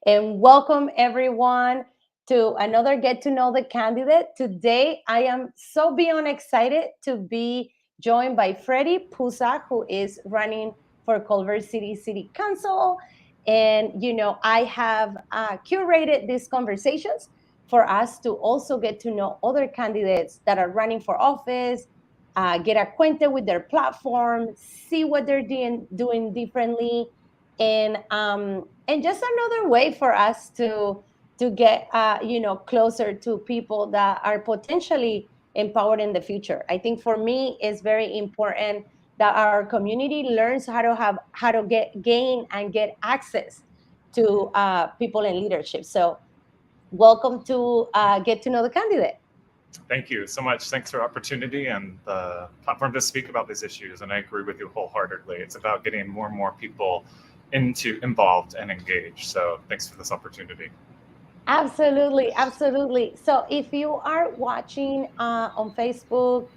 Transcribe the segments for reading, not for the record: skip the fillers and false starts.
And welcome everyone to another Get to Know the Candidate. Today, I am so beyond excited to be joined by Freddy Puza, who is running for Culver City City Council. And, I have curated these conversations for us to also get to know other candidates that are running for office, get acquainted with their platform, see what they're doing differently, and just another way for us to get closer to people that are potentially empowered in the future. I think for me it's very important that our community learns how to gain and get access to people in leadership. So welcome to Get to Know the Candidate. Thank you so much. Thanks for the opportunity and the platform to speak about these issues. And I agree with you wholeheartedly. It's about getting more and more people involved and engaged. So thanks for this opportunity. Absolutely, absolutely. So if you are watching on Facebook,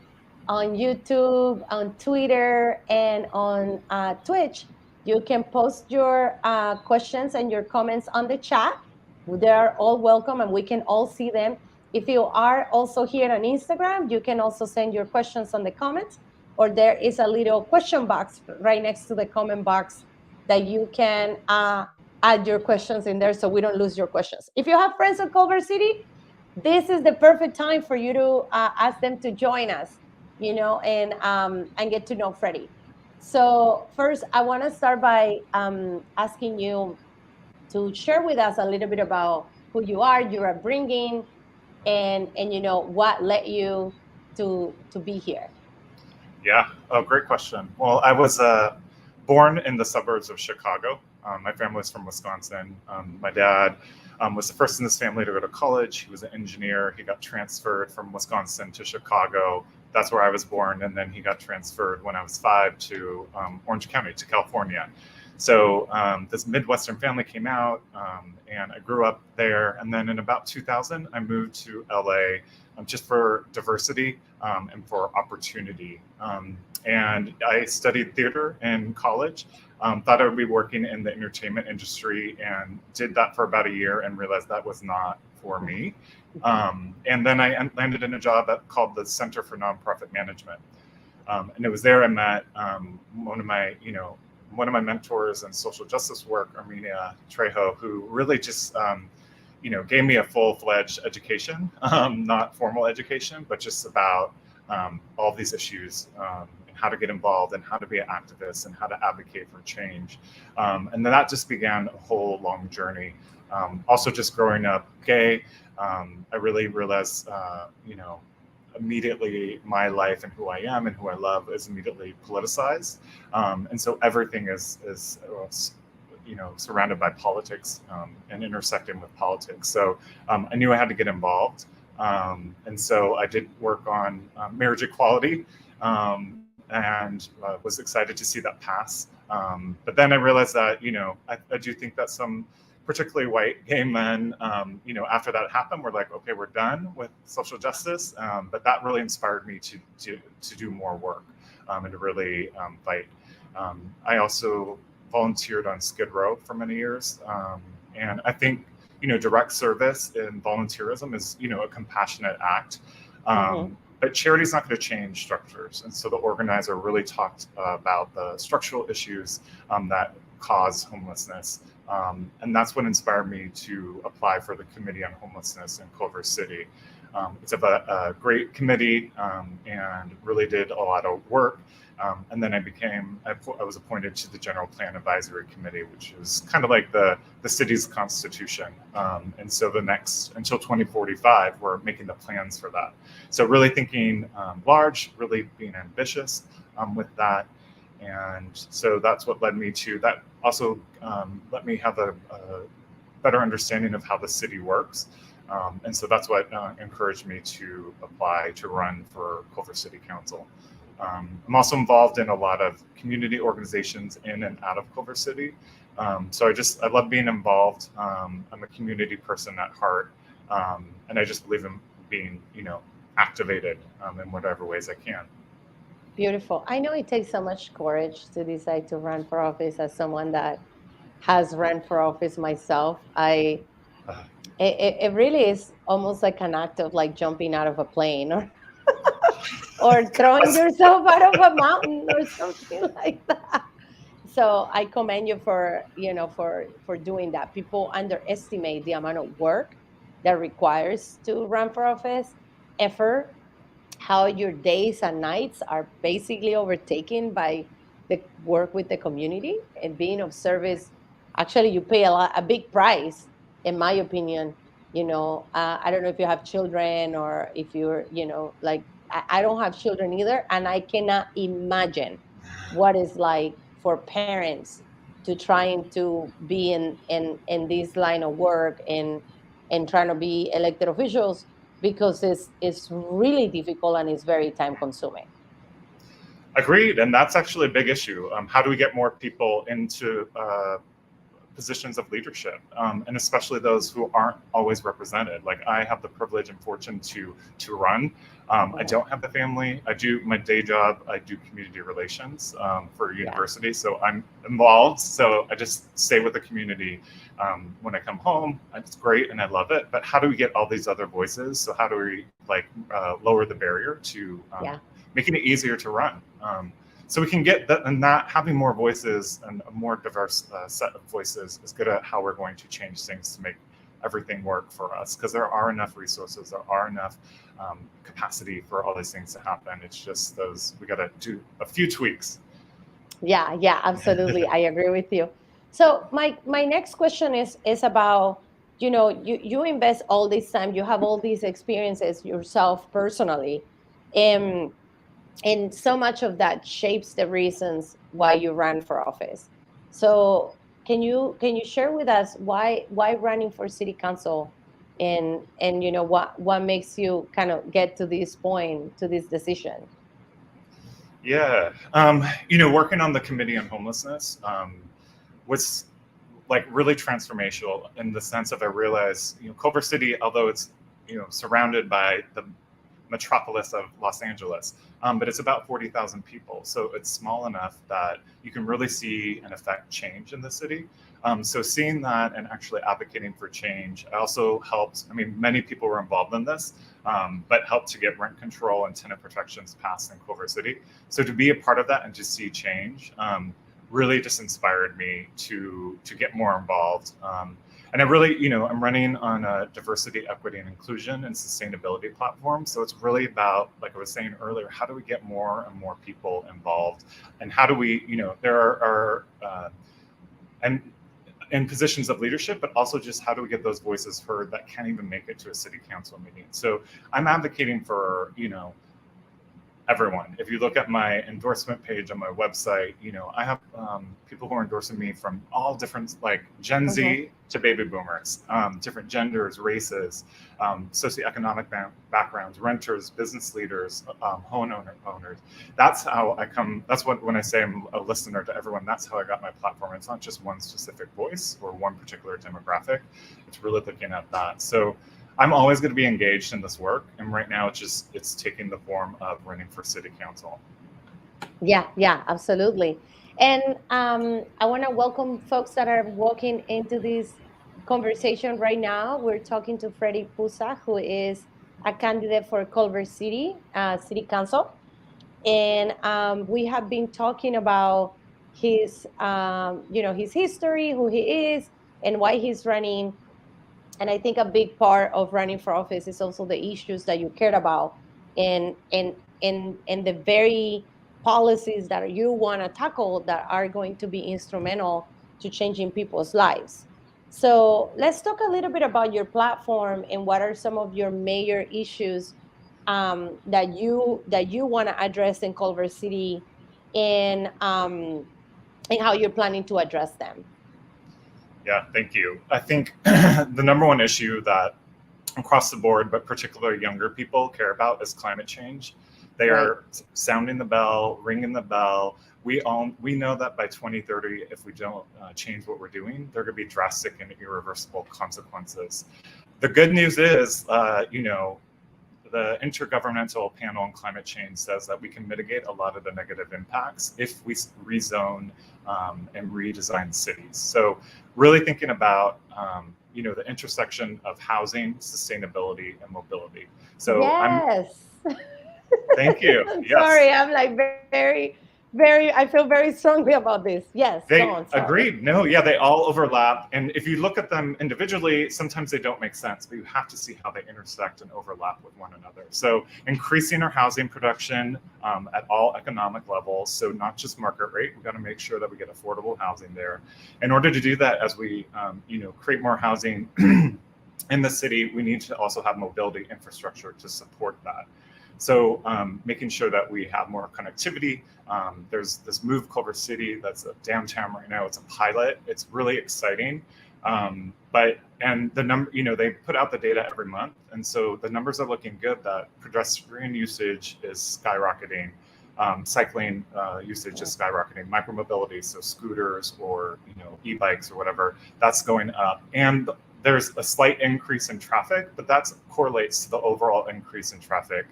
on YouTube, on Twitter, and on Twitch, you can post your questions and your comments on the chat. They are all welcome and we can all see them. If you are also here on Instagram, you can also send your questions on the comments, or there is a little question box right next to the comment box that you can add your questions in there so we don't lose your questions. If you have friends at Culver City, this is the perfect time for you to ask them to join us, and get to know Freddie. So first, I want to start by asking you to share with us a little bit about who you are, your upbringing, and what led you to be here. Yeah. Oh, great question. Well, I was born in the suburbs of Chicago. My family is from Wisconsin. My dad was the first in this family to go to college. He was an engineer. He got transferred from Wisconsin to Chicago. That's where I was born. And then he got transferred when I was 5 to Orange County, to California. So this Midwestern family came out, and I grew up there. And then in about 2000, I moved to LA just for diversity and for opportunity. And I studied theater in college. Thought I would be working in the entertainment industry, and did that for about a year and realized that was not for me. And then I landed in a job called the Center for Nonprofit Management. And it was there I met one of my mentors in social justice work, Armenia Trejo, who really just gave me a full-fledged education, not formal education, but just about all these issues, and how to get involved and how to be an activist and how to advocate for change. And then that just began a whole long journey. Also just growing up gay, I really realized, immediately my life and who I am and who I love is immediately politicized. And so everything is surrounded by politics and intersecting with politics. So I knew I had to get involved. And so I did work on marriage equality, and was excited to see that pass. But then I realized that, I do think that some particularly white gay men, after that happened, were like, okay, we're done with social justice. But that really inspired me to do more work and to really fight. I also volunteered on Skid Row for many years. And I think, direct service and volunteerism is, a compassionate act. But charity's not going to change structures. And so the organizer really talked about the structural issues that cause homelessness. And that's what inspired me to apply for the Committee on Homelessness in Culver City. It's a great committee, and really did a lot of work. And then I was appointed to the General Plan Advisory Committee, which is kind of like the city's constitution. And so until 2045, we're making the plans for that. So really thinking large, really being ambitious with that. And so that's what led me to that. Also let me have a better understanding of how the city works. And so that's what encouraged me to apply to run for Culver City Council. I'm also involved in a lot of community organizations in and out of Culver City. So I love being involved. I'm a community person at heart. And I just believe in being, activated in whatever ways I can. Beautiful. I know it takes so much courage to decide to run for office as someone that has run for office myself. Uh, It really is almost like an act of like jumping out of a plane, or throwing yourself out of a mountain or something like that. So I commend you for, for doing that. People underestimate the amount of work that requires to run for office, effort, how your days and nights are basically overtaken by the work with the community and being of service. Actually, you pay a big price, in my opinion. I don't know if you have children, or if you're, like, I don't have children either, and I cannot imagine what it's like for parents to trying to be in this line of work, and trying to be elected officials, because it's really difficult and it's very time consuming. Agreed, and that's actually a big issue. How do we get more people into positions of leadership, and especially those who aren't always represented? Like, I have the privilege and fortune to run. I Mhm. don't have the family. I do my day job. I do community relations for a Yeah, university, so I'm involved. So I just stay with the community. When I come home, it's great and I love it. But how do we get all these other voices? So how do we like lower the barrier to yeah, making it easier to run? So we can get that, and that having more voices and a more diverse set of voices is good at how we're going to change things to make everything work for us, because there are enough resources, there are enough capacity for all these things to happen. It's just those, we got to do a few tweaks. yeah, yeah, absolutely. I agree with you. So my next question is about, you invest all this time, you have all these experiences yourself personally, and so much of that shapes the reasons why you ran for office. So can you share with us why running for city council, and what makes you kind of get to this point, to this decision? Yeah, working on the committee on homelessness was like really transformational in the sense of I realized, Culver City, although it's surrounded by the metropolis of Los Angeles, but it's about 40,000 people. So it's small enough that you can really see and affect change in the city. So seeing that and actually advocating for change, I also helped. I mean, many people were involved in this, but helped to get rent control and tenant protections passed in Culver City. So to be a part of that and to see change really just inspired me to get more involved. And I really, I'm running on a diversity, equity, and inclusion and sustainability platform. So it's really about, like I was saying earlier, how do we get more and more people involved, and how do we, there are and in positions of leadership, but also just how do we get those voices heard that can't even make it to a city council meeting. So I'm advocating for, everyone. If you look at my endorsement page on my website, I have people who are endorsing me from all different, like Gen Hmm. Z to baby boomers, different genders, races, socioeconomic backgrounds, renters, business leaders, owners. That's how I come. That's what, when I say I'm a listener to everyone, that's how I got my platform. It's not just one specific voice or one particular demographic. It's really looking at that. So I'm always going to be engaged in this work, and right now it's taking the form of running for city council. Yeah, yeah, absolutely. And I want to welcome folks that are walking into this conversation right now. We're talking to Freddy Puza, who is a candidate for Culver City City Council, and we have been talking about his history, who he is, and why he's running. And I think a big part of running for office is also the issues that you care about, and the very policies that you want to tackle that are going to be instrumental to changing people's lives. So let's talk a little bit about your platform and what are some of your major issues, that you want to address in Culver City, and how you're planning to address them. Yeah, thank you. I think the number one issue that across the board, but particularly younger people care about is climate change. They Right. are sounding the bell, ringing the bell. We know that by 2030, if we don't change what we're doing, there are going to be drastic and irreversible consequences. The good news is, the Intergovernmental Panel on Climate Change says that we can mitigate a lot of the negative impacts if we rezone and redesign cities. So really thinking about the intersection of housing, sustainability, and mobility. So Yes. thank you. I'm Yes. sorry. I'm like very, I feel very strongly about this. Yes, go They on. Sorry. agreed. No, yeah, they all overlap. And if you look at them individually, sometimes they don't make sense, but you have to see how they intersect and overlap with one another. So increasing our housing production at all economic levels, so not just market rate, we've got to make sure that we get affordable housing there. In order to do that, as we create more housing in the city, we need to also have mobility infrastructure to support that. So making sure that we have more connectivity. There's this move Culver City that's downtown right now. It's a pilot. It's really exciting. And the number, they put out the data every month. And so the numbers are looking good that pedestrian usage is skyrocketing. Cycling usage is skyrocketing. Micromobility, so scooters or e-bikes or whatever, that's going up. And there's a slight increase in traffic, but that correlates to the overall increase in traffic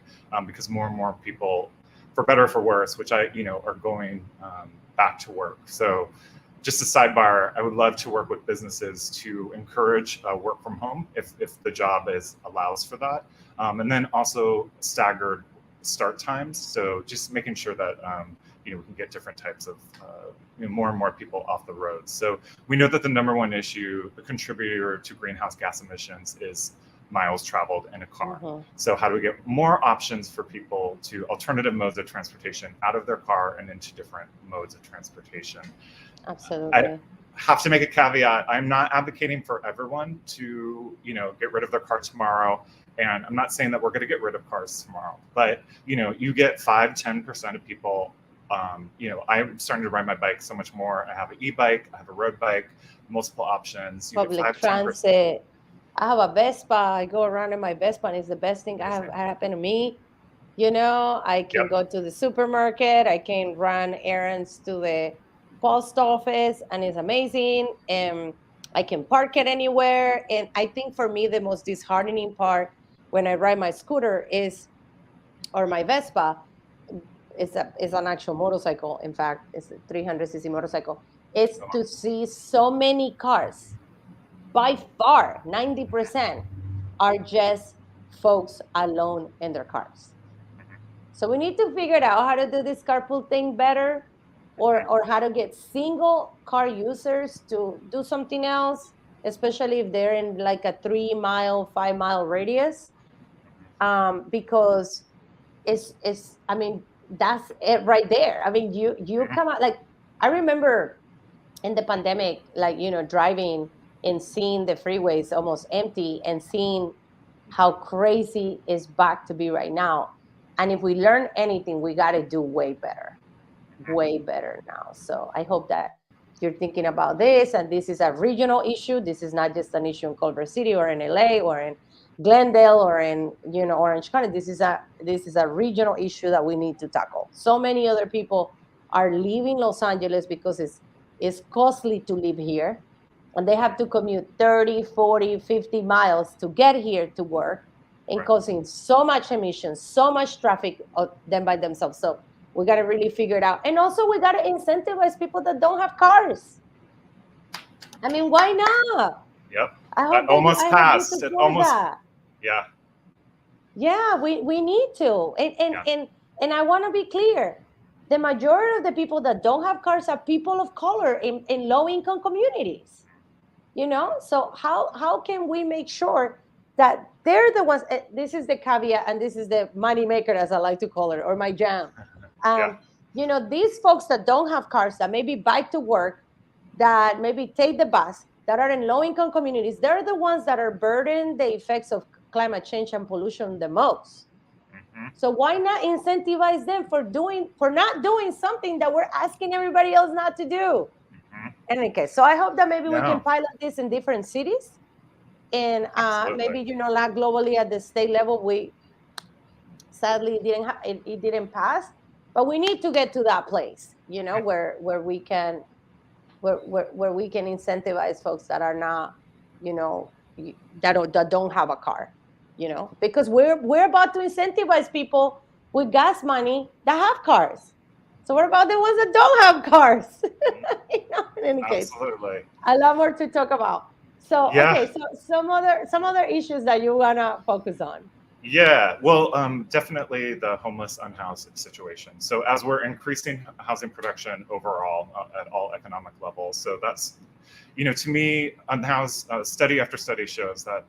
because more and more people, for better or for worse, which are going back to work. So just a sidebar, I would love to work with businesses to encourage work from home if the job allows for that. And then also staggered start times. So just making sure that we can get different types of more and more people off the road. So we know that the number one issue, the contributor to greenhouse gas emissions, is miles traveled in a car. Mm-hmm. So how do we get more options for people to alternative modes of transportation out of their car and into different modes of transportation? Absolutely. I have to make a caveat. I'm not advocating for everyone to get rid of their car tomorrow. And I'm not saying that we're going to get rid of cars tomorrow, but you get 5-10% of people. I'm starting to ride my bike so much more. I have an e-bike, I have a road bike, multiple options. Public transit. I have a Vespa. I go around in my Vespa, and it's the best thing that happened to me. I can go to the supermarket. I can run errands to the post office, and it's amazing. I can park it anywhere. And I think for me, the most disheartening part when I ride my scooter or my Vespa, is an actual motorcycle. In fact, it's a 300cc motorcycle. Is to see so many cars. By far, 90% are just folks alone in their cars. So we need to figure out how to do this carpool thing better, or how to get single car users to do something else, especially if they're in like a 3-mile, 5-mile radius, because that's it right there. I mean, you come out, like, I remember in the pandemic, like, driving and seeing the freeways almost empty and seeing how crazy it's back to be right now. And if we learn anything, we got to do way better now. So I hope that you're thinking about this, and this is a regional issue. This is not just an issue in Culver City or in LA or in Glendale or in Orange County. This is a regional issue that we need to tackle. So many other people are leaving Los Angeles because it's costly to live here, and they have to commute 30, 40, 50 miles to get here to work, and causing so much emissions, so much traffic them by themselves. So we got to really figure it out. And also we got to incentivize people that don't have cars. I mean, why not? Yep. I hope almost passed. It almost. Yeah. Yeah, we need to. And I want to be clear. The majority of the people that don't have cars are people of color in low-income communities. So how can we make sure that they're the ones? This is the caveat, and this is the money maker, as I like to call it, or my jam. These folks that don't have cars, that maybe bike to work, that maybe take the bus, that are in low-income communities, they're the ones that are burdened the effects of climate change and pollution the most. Mm-hmm. So why not incentivize them for not doing something that we're asking everybody else not to do? Mm-hmm. Anyway, so I hope that maybe we can pilot this in different cities, and maybe like globally at the state level. We sadly it didn't pass, but we need to get to that place, where we can where we can incentivize folks that are not, that don't have a car. because we're about to incentivize people with gas money that have cars. So what about the ones that don't have cars? In any case, Absolutely. a lot more to talk about. So Yeah. okay, so some other issues that you wanna focus on. Yeah, well, definitely the homeless, unhoused situation. So as we're increasing housing production overall at all economic levels, so that's, to me, unhoused, study after study shows that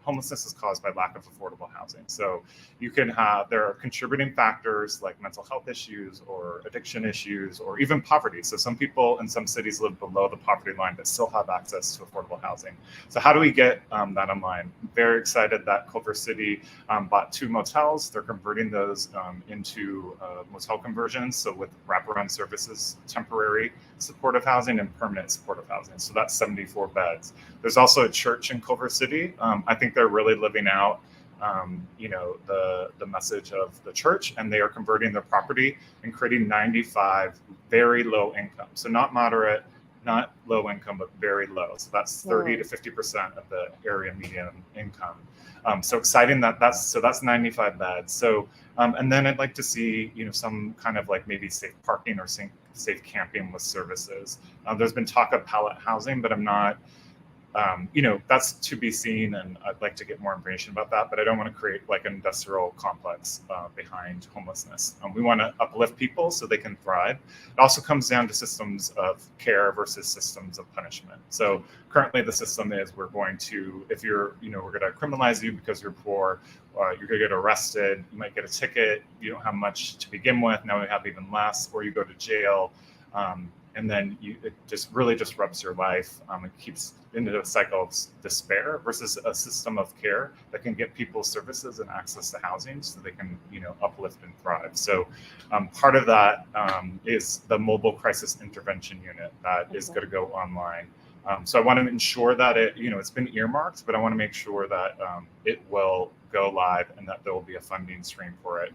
homelessness is caused by lack of affordable housing. So there are contributing factors like mental health issues or addiction issues or even poverty. So some people in some cities live below the poverty line but still have access to affordable housing. So how do we get that in line? Very excited that Culver City bought 2 motels. They're converting those into motel conversions. So with wraparound services, temporary supportive housing and permanent supportive housing. So that's 74 beds. There's also a church in Culver City. I think they're really living out, the message of the church, and they are converting their property and creating 95 very low income. So not moderate, not low income, but very low. So that's 30 to 50% of the area median income. So exciting that's 95 beds. So and then I'd like to see some kind of like maybe safe parking or safe camping with services. There's been talk of pallet housing, but I'm not. That's to be seen, and I'd like to get more information about that. But I don't want to create like an industrial complex behind homelessness. We want to uplift people so they can thrive. It also comes down to systems of care versus systems of punishment. So currently, the system is we're going to criminalize you because you're poor. You're going to get arrested. You might get a ticket. You don't have much to begin with. Now we have even less, or you go to jail. And then it just really disrupts your life. It keeps into a cycle of despair versus a system of care that can get people services and access to housing so they can, uplift and thrive. So part of that is the mobile crisis intervention unit that is going to go online. So I want to ensure that it's been earmarked, but I want to make sure that it will go live and that there will be a funding stream for it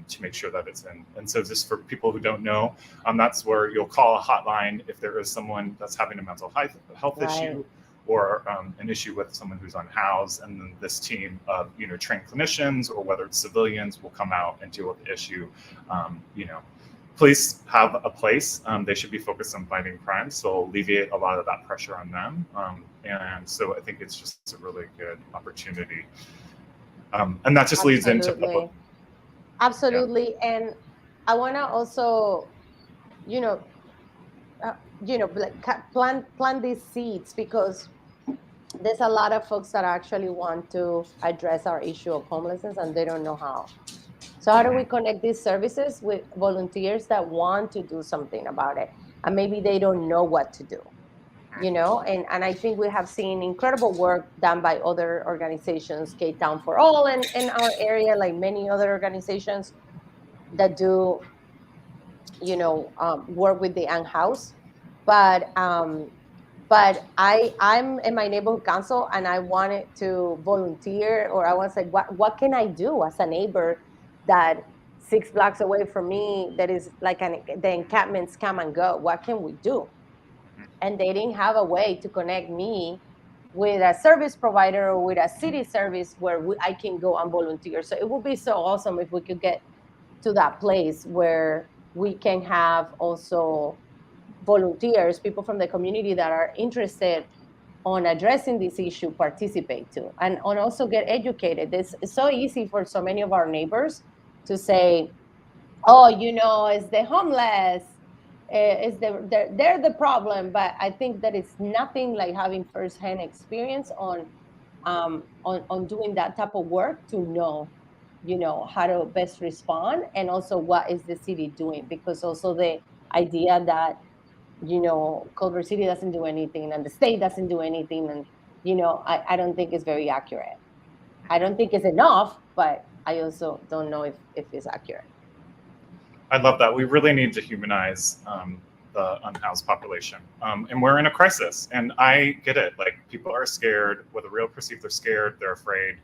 to make sure that it's in. And so just for people who don't know, that's where you'll call a hotline if there is someone that's having a mental health issue or an issue with someone who's unhoused, and then this team of trained clinicians or whether it's civilians will come out and deal with the issue. Police have a place. They should be focused on fighting crime, so alleviate a lot of that pressure on them. And so I think it's just a really good opportunity. And that just leads into public. Absolutely. Yeah. And I want to also, plant these seeds, because there's a lot of folks that actually want to address our issue of homelessness and they don't know how. So how do we connect these services with volunteers that want to do something about it? And maybe they don't know what to do, and I think we have seen incredible work done by other organizations, K-Town for All in our area, like many other organizations that do, work with the unhoused. But I'm in my neighborhood council and I wanted to volunteer, or I want to say, what can I do as a neighbor that 6 blocks away from me, that is like the encampments come and go? What can we do? And they didn't have a way to connect me with a service provider or with a city service where I can go and volunteer. So it would be so awesome if we could get to that place where we can have also volunteers, people from the community that are interested on addressing this issue, participate too, and also get educated. It's so easy for so many of our neighbors to say, oh, it's the homeless, they're the problem. But I think that it's nothing like having firsthand experience on doing that type of work to know, how to best respond, and also what is the city doing, because also the idea that Culver City doesn't do anything and the state doesn't do anything, and I don't think it's very accurate. I don't think it's enough, but I also don't know if it's accurate. I love that. We really need to humanize the unhoused population. And we're in a crisis. And I get it. Like, people are scared. Whether real perceive they're scared, they're afraid.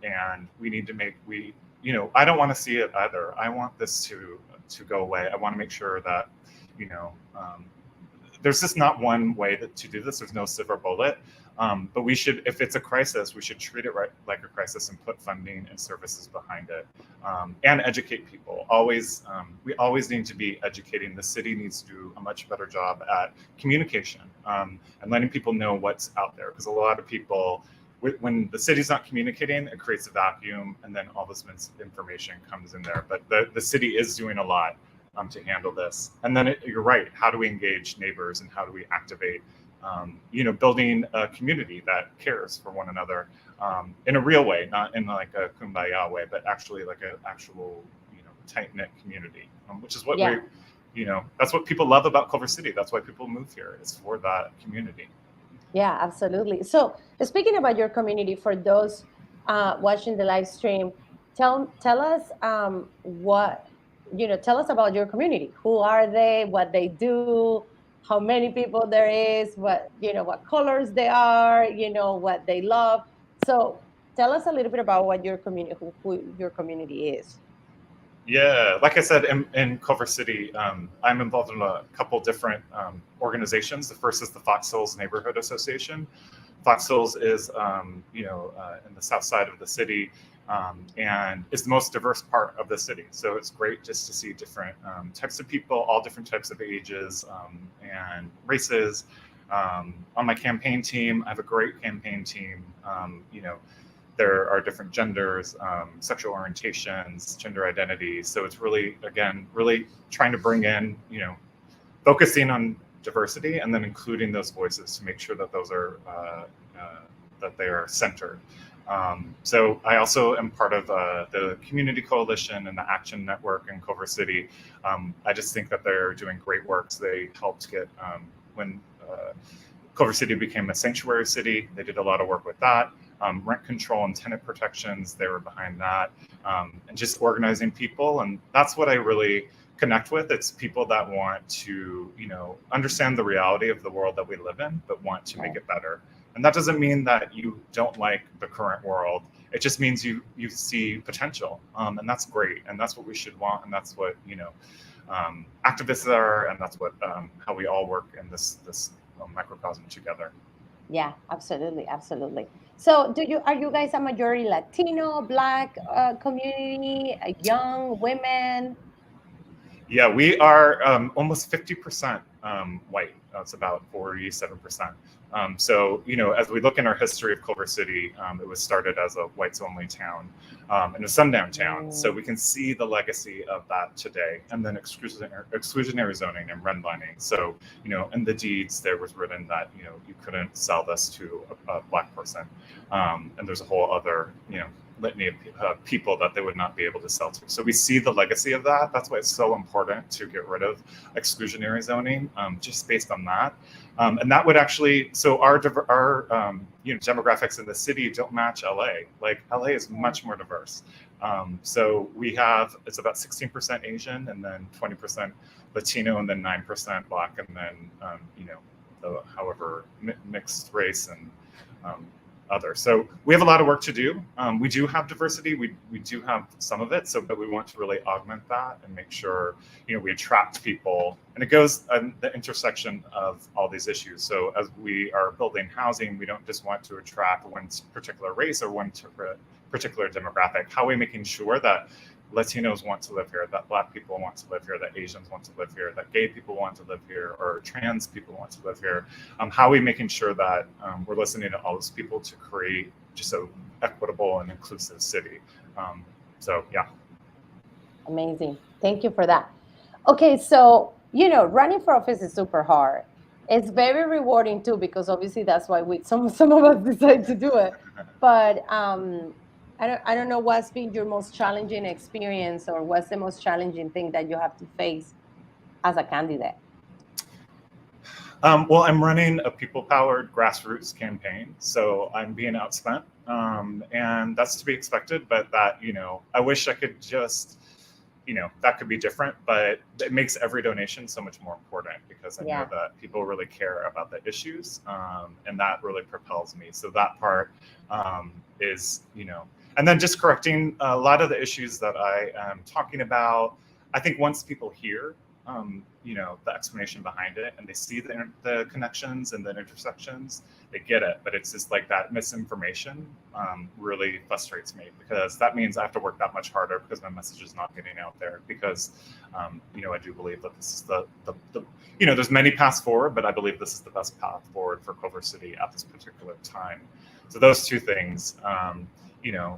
And we need to I don't want to see it either. I want this to go away. I want to make sure that, there's just not one way to do this. There's no silver bullet. But we should, if it's a crisis, we should treat it right like a crisis and put funding and services behind it, and educate people. We always need to be educating. The city needs to do a much better job at communication, and letting people know what's out there. Because a lot of people, when the city's not communicating, it creates a vacuum, and then all this misinformation comes in there. But the city is doing a lot to handle this. And then you're right. How do we engage neighbors, and how do we activate? Building a community that cares for one another in a real way, not in like a kumbaya way, but actually like an actual, tight-knit community, which is what that's what people love about Culver City. That's why people move here. It's for that community. Yeah, absolutely. So speaking about your community, for those watching the live stream, tell us tell us about your community. Who are they? What they do? How many people there is? What colors they are? What they love. So tell us a little bit about what your community, who your community is. Yeah, like I said, in Culver City, I'm involved in a couple different organizations. The first is the Fox Hills Neighborhood Association. Fox Hills is, in the south side of the city, and is the most diverse part of the city. So it's great just to see different types of people, all different types of ages and races. On my campaign team, I have a great campaign team. There are different genders, sexual orientations, gender identities. So it's really, again, really trying to bring in, focusing on diversity and then including those voices to make sure that those are that they are centered. So I also am part of the Community Coalition and the Action Network in Culver City. I just think that they're doing great work. So they helped get when Culver City became a sanctuary city. They did a lot of work with that. Rent control and tenant protections, they were behind that, and just organizing people. And that's what I really connect with. It's people that want to, understand the reality of the world that we live in, but want to make it better. And that doesn't mean that you don't like the current world. It just means you see potential, and that's great. And that's what we should want. And that's what activists are, and that's what how we all work in this microcosm together. Yeah, absolutely, absolutely. So, are you guys a majority Latino, Black community, young women? Yeah, we are almost 50% white. It's about 47%. So, as we look in our history of Culver City, it was started as a whites-only town and a sundown town. So we can see the legacy of that today. And then exclusionary zoning and redlining. So, in the deeds, there was written that, you couldn't sell this to a Black person. And there's a whole other, litany of people that they would not be able to sell to. So we see the legacy of that. That's why it's so important to get rid of exclusionary zoning, just based on that. And that would actually, so our demographics in the city don't match LA. Like LA is much more diverse. So it's about 16% Asian, and then 20% Latino, and then 9% Black, and then however mixed race and other. So we have a lot of work to do. We do have diversity. We do have some of it. But we want to really augment that and make sure, we attract people. And it goes on the intersection of all these issues. So as we are building housing, we don't just want to attract one particular race or one particular demographic. How are we making sure that Latinos want to live here, that Black people want to live here, that Asians want to live here, that gay people want to live here, or trans people want to live here? How are we making sure that we're listening to all those people to create just an equitable and inclusive city? Yeah. Amazing. Thank you for that. Okay, so, running for office is super hard. It's very rewarding too, because obviously that's why some of us decide to do it. But I don't know what's been your most challenging experience, or what's the most challenging thing that you have to face as a candidate. Well, I'm running a people-powered grassroots campaign, so I'm being outspent, and that's to be expected. But that, I wish I could just, that could be different. But it makes every donation so much more important, because I know that people really care about the issues, and that really propels me. So that part is, and then just correcting a lot of the issues that I am talking about. I think once people hear the explanation behind it, and they see the connections and the intersections, they get it. But it's just like that misinformation really frustrates me, because that means I have to work that much harder because my message is not getting out there. Because I do believe that this is the there's many paths forward, but I believe this is the best path forward for Culver City at this particular time. So those two things.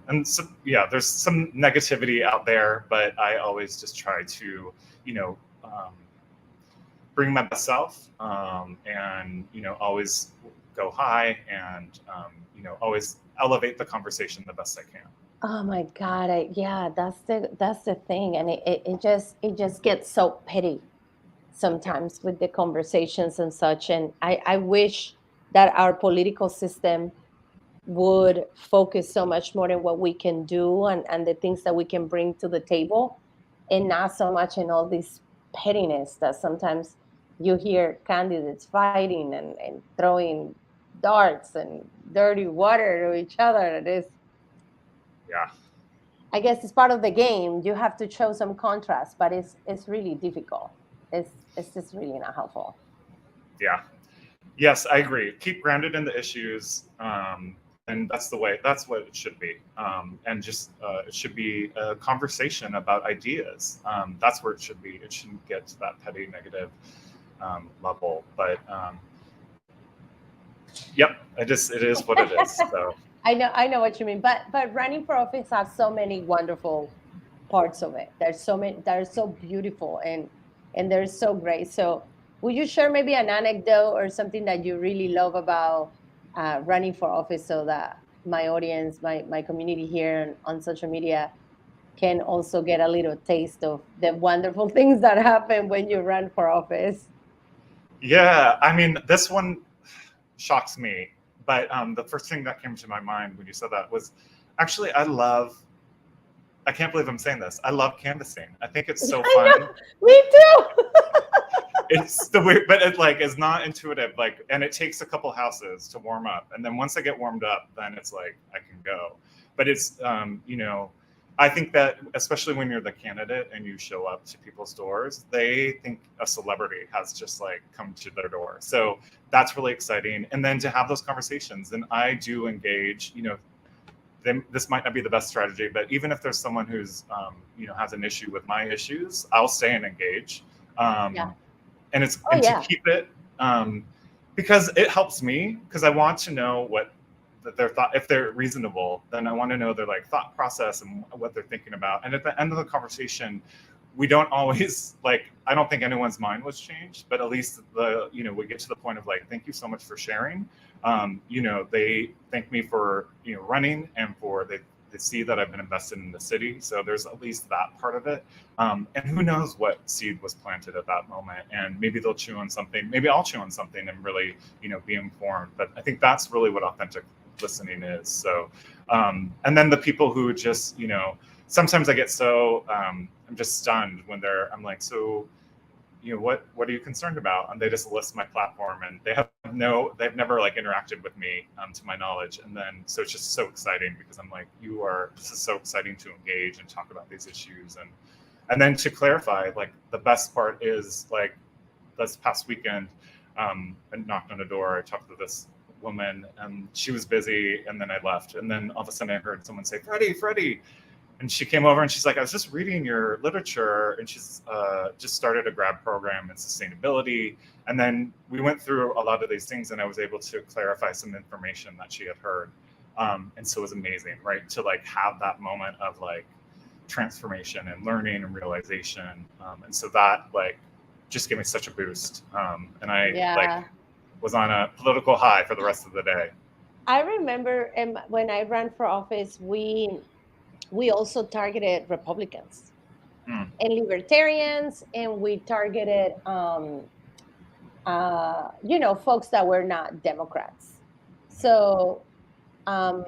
And so, yeah, there's some negativity out there, but I always just try to, bring my best self, and, always go high, and, always elevate the conversation the best I can. Oh my God. Yeah, that's the thing. And it just gets so petty Yeah. sometimes with the conversations and such. And I wish that our political system would focus so much more on what we can do, and the things that we can bring to the table, and not so much in all this pettiness that sometimes you hear candidates fighting and throwing darts and dirty water to each other. It is, Yeah. I guess it's part of the game. You have to show some contrast, but it's really difficult. It's just really not helpful. Yeah. Yes, I agree. Keep grounded in the issues, and that's what it should be. And just it should be a conversation about ideas. That's where it should be. It shouldn't get to that petty negative level. But yep, it is what it is. So I know what you mean, but running for office has so many wonderful parts of it. There's so many that are so beautiful, and they're so great. So, would you share maybe an anecdote or something that you really love about running for office, so that my audience, my community here on social media, can also get a little taste of the wonderful things that happen when you run for office? yeah, I mean, this one shocks me. But the first thing that came to my mind when you said that was, actually, I can't believe I'm saying this. I love canvassing. I think it's so I know, fun. me too. It's the weird, but it like is not intuitive. Like, and it takes a couple houses to warm up, and then once I get warmed up, then it's like I can go. But it's, I think that especially when you're the candidate and you show up to people's doors, they think a celebrity has just like come to their door. So that's really exciting. And then to have those conversations, and I do engage. This might not be the best strategy, but even if there's someone who's has an issue with my issues, I'll stay and engage. Yeah. Um, Oh and to yeah. keep it, because it helps me, because I want to know what their thought, if they're reasonable, then I want to know their like thought process and what they're thinking about. And at the end of the conversation, we don't always like, I don't think anyone's mind was changed, but at least we get to the point of like, thank you so much for sharing. They thank me for running, and for they see that I've been invested in the city. So there's at least that part of it. And who knows what seed was planted at that moment. And maybe they'll chew on something. Maybe I'll chew on something and really, be informed. But I think that's really what authentic listening is. So, and then the people who just, sometimes I get so, I'm just stunned when I'm like, so, what are you concerned about? And they just list my platform, and they've never like interacted with me, to my knowledge. And then, so it's just so exciting, because I'm like, this is so exciting to engage and talk about these issues. And then to clarify, like the best part is like this past weekend, I knocked on a door. I talked to this woman, and she was busy, and then I left. And then all of a sudden I heard someone say, Freddie. And she came over and she's like, I was just reading your literature, and she's just started a grad program in sustainability. And then we went through a lot of these things, and I was able to clarify some information that she had heard. And so it was amazing, right? To like have that moment of like transformation and learning and realization. And so that like just gave me such a boost. And I like Yeah. was on a political high for the rest of the day. I remember, when I ran for office, we also targeted Republicans Mm, and libertarians, and we targeted folks that were not Democrats. So um,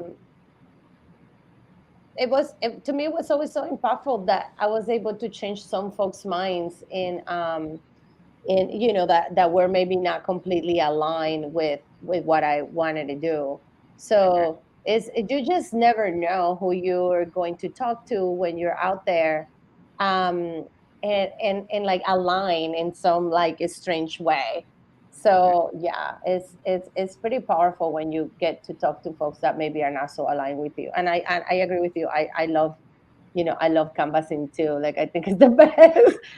to me, it was always so impactful that I was able to change some folks' minds that were maybe not completely aligned with what I wanted to do. So you just never know who you're going to talk to when you're out there. Um, and like align in some like a strange way. Mhm. So yeah, it's pretty powerful when you get to talk to folks that maybe are not so aligned with you. And I agree with you. I love, I love canvassing too. Like I think it's the best.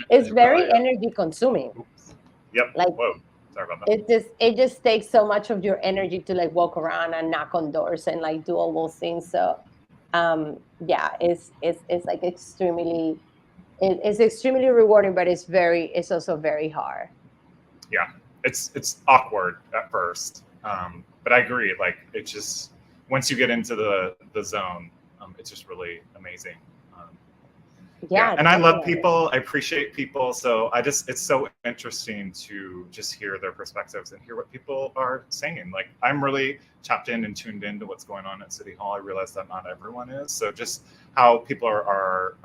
It's It really very is. energy consuming. Oops. Yep. Like Whoa. Sorry about that. it just takes so much of your energy to like walk around and knock on doors and like do all those things. So yeah, it's like it's extremely rewarding, but it's also very hard. Yeah, it's awkward at first, but I agree. Like it just once you get into the zone, it's just really amazing. Um, yeah, Yeah, and I love definitely. people. I appreciate people. So it's so interesting to just hear their perspectives and hear what people are saying. Like I'm really tapped in and tuned into what's going on at City Hall. I realize that not everyone is. So just how people are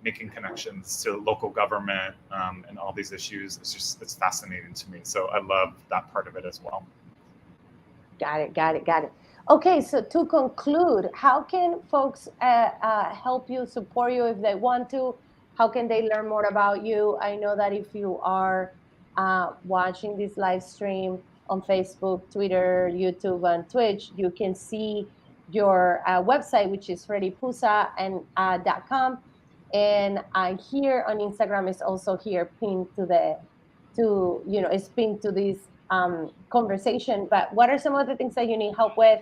making connections to local government and all these issues. It's fascinating to me. So I love that part of it as well. Got it, got it, got it. Okay, so to conclude, how can folks help you, support you if they want to? How can they learn more about you? I know that if you are watching this live stream on Facebook, Twitter, YouTube, and Twitch, you can see your website, which is freddypusa and .com. And here on Instagram is also here pinned to it's pinned to this conversation. But what are some of the things that you need help with,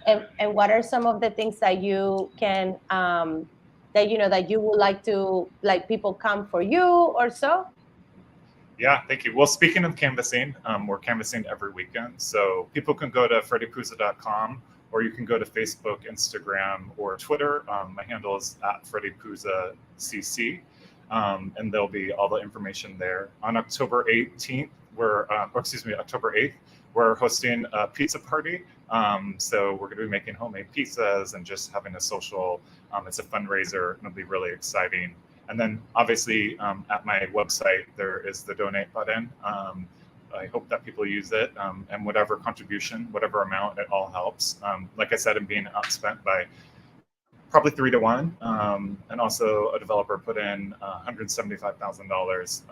and what are some of the things that you can that you would like to like people come for you or so? Yeah, thank you. Well, speaking of canvassing, we're canvassing every weekend. So people can go to freddypuza.com or you can go to Facebook, Instagram, or Twitter. My handle is at freddypuzacc. And there'll be all the information there. On October 18th, October 8th, we're hosting a pizza party. So we're going to be making homemade pizzas and just having a social. It's a fundraiser. It'll be really exciting. And then obviously at my website, there is the donate button. I hope that people use it and whatever contribution, whatever amount, it all helps. Like I said, I'm being outspent by probably 3 to 1. And also a developer put in $175,000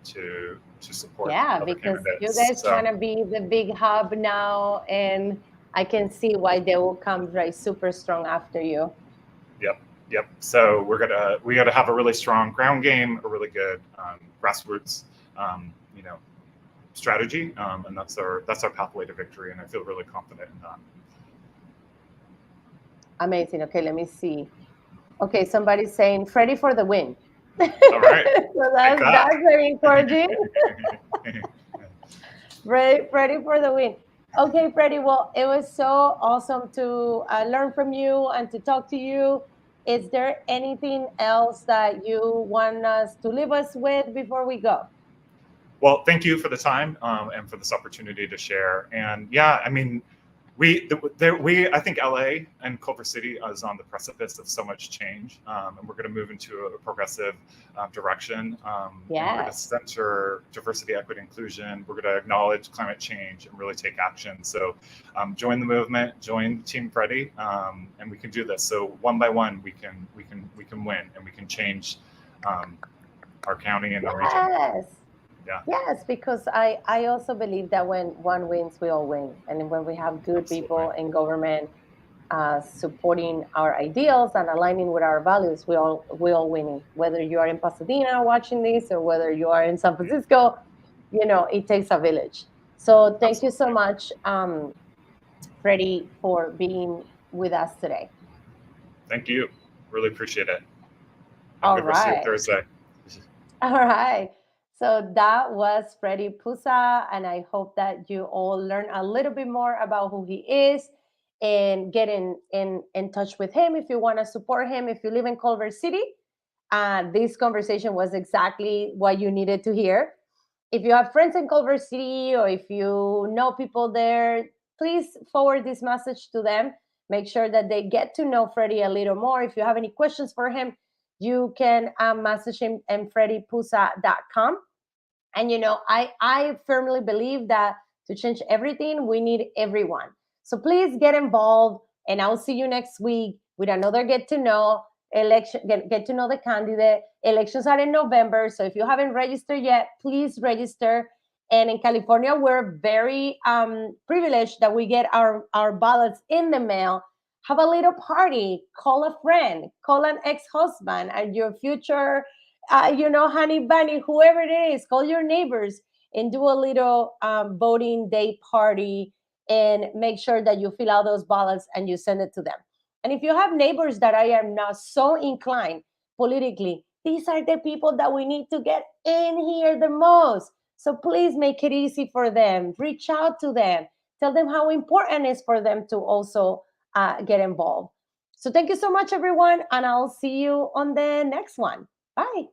to support Yeah, other because you candidates. guys So want to be the big hub now, and I can see why they will come right super strong after you. yep, yep. So we gotta have a really strong ground game, a really good grassroots, you know, strategy, and that's our pathway to victory. And I feel really confident in that. Amazing. Okay, let me see. Okay, somebody's saying Freddie for the win. All right, So take that. that's very encouraging. Freddie for the win. Okay, Freddie. Well, it was so awesome to learn from you and to talk to you. Is there anything else that you want us to leave us with before we go? Well, thank you for the time and for this opportunity to share. And yeah, I mean, I think LA and Culver City is on the precipice of so much change, and we're going to move into a progressive direction. And we're going to Yes. center diversity, equity, inclusion. We're going to acknowledge climate change and really take action. So, join the movement, join Team Freddy, and we can do this. So one by one, we can win, and we can change our county and our region. Yes. Yeah, Yes, because I also believe that when one wins, we all win. And when we have good absolutely. people in government supporting our ideals and aligning with our values, we all winning. Whether you are in Pasadena watching this or whether you are in San Mhm. Francisco, it takes a village. So thank you so Absolutely. much, Freddie, for being with us today. Thank you. Really appreciate it. Have a All good rest of your right. Thursday. All right. So that was Freddy Puza, and I hope that you all learn a little bit more about who he is and get in touch with him if you want to support him. If you live in Culver City, this conversation was exactly what you needed to hear. If you have friends in Culver City or if you know people there, please forward this message to them. Make sure that they get to know Freddie a little more. If you have any questions for him, you can message him at freddypusa.com. And I firmly believe that to change everything, we need everyone. So please get involved, and I'll see you next week with another get to know election, get to know the candidate. Elections are in November, so if you haven't registered yet, please register. And in California, we're very privileged that we get our ballots in the mail. Have a little party, call a friend, call an ex-husband and your future, honey bunny, whoever it is, call your neighbors and do a little voting day party and make sure that you fill out those ballots and you send it to them. And if you have neighbors that I am not so inclined politically, these are the people that we need to get in here the most. So please make it easy for them. Reach out to them. Tell them how important it is for them to also get involved. So thank you so much, everyone, and I'll see you on the next one. Bye.